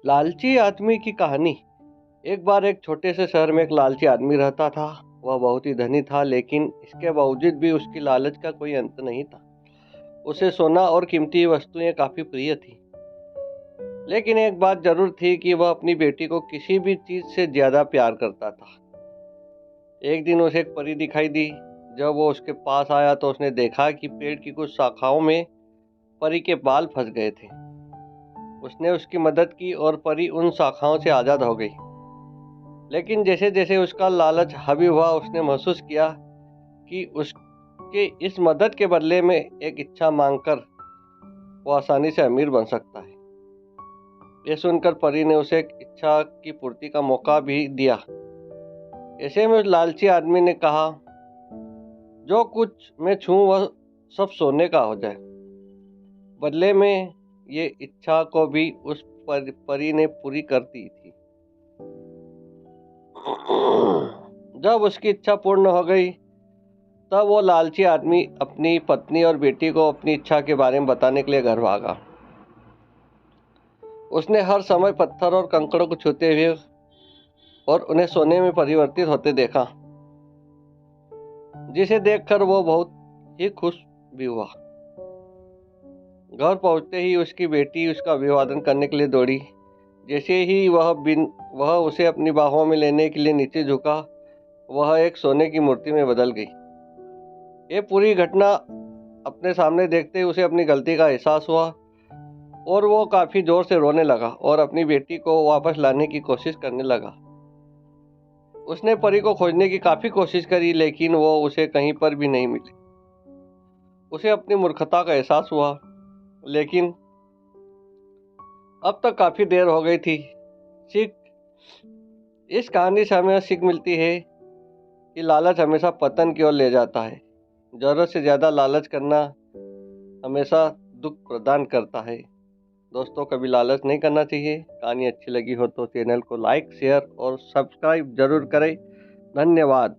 लालची आदमी की कहानी। एक बार एक छोटे से शहर में एक लालची आदमी रहता था। वह बहुत ही धनी था, लेकिन इसके बावजूद भी उसकी लालच का कोई अंत नहीं था। उसे सोना और कीमती वस्तुएं काफी प्रिय थी, लेकिन एक बात जरूर थी कि वह अपनी बेटी को किसी भी चीज से ज्यादा प्यार करता था। एक दिन उसे एक परी दिखाई दी। जब वो उसके पास आया तो उसने देखा कि पेड़ की कुछ शाखाओं में परी के बाल फंस गए थे। उसने उसकी मदद की और परी उन शाखाओं से आजाद हो गई। लेकिन जैसे जैसे उसका लालच हावी हुआ, उसने महसूस किया कि उसके इस मदद के बदले में एक इच्छा मांगकर वो आसानी से अमीर बन सकता है। ये सुनकर परी ने उसे एक इच्छा की पूर्ति का मौका भी दिया। ऐसे में उस लालची आदमी ने कहा, जो कुछ मैं छूं वह सब सोने का हो जाए। बदले में ये इच्छा को भी उस परी ने पूरी कर दी थी। जब उसकी इच्छा पूर्ण हो गई, तब वो लालची आदमी अपनी पत्नी और बेटी को अपनी इच्छा के बारे में बताने के लिए घर भागा। उसने हर समय पत्थर और कंकड़ों को छूते हुए और उन्हें सोने में परिवर्तित होते देखा, जिसे देखकर वो बहुत ही खुश भी हुआ। घर पहुंचते ही उसकी बेटी उसका अभिवादन करने के लिए दौड़ी। जैसे ही वह उसे अपनी बाहों में लेने के लिए नीचे झुका, वह एक सोने की मूर्ति में बदल गई। ये पूरी घटना अपने सामने देखते ही उसे अपनी गलती का एहसास हुआ और वो काफी जोर से रोने लगा और अपनी बेटी को वापस लाने की कोशिश करने लगा। उसने परी को खोजने की काफी कोशिश करी, लेकिन वो उसे कहीं पर भी नहीं मिली। उसे अपनी मूर्खता का एहसास हुआ, लेकिन अब तक काफी देर हो गई थी। सीख इस कहानी से हमें सीख मिलती है कि लालच हमेशा पतन की ओर ले जाता है। जरूरत से ज्यादा लालच करना हमेशा दुख प्रदान करता है। दोस्तों, कभी लालच नहीं करना चाहिए। कहानी अच्छी लगी हो तो चैनल को लाइक, शेयर और सब्सक्राइब जरूर करें। धन्यवाद।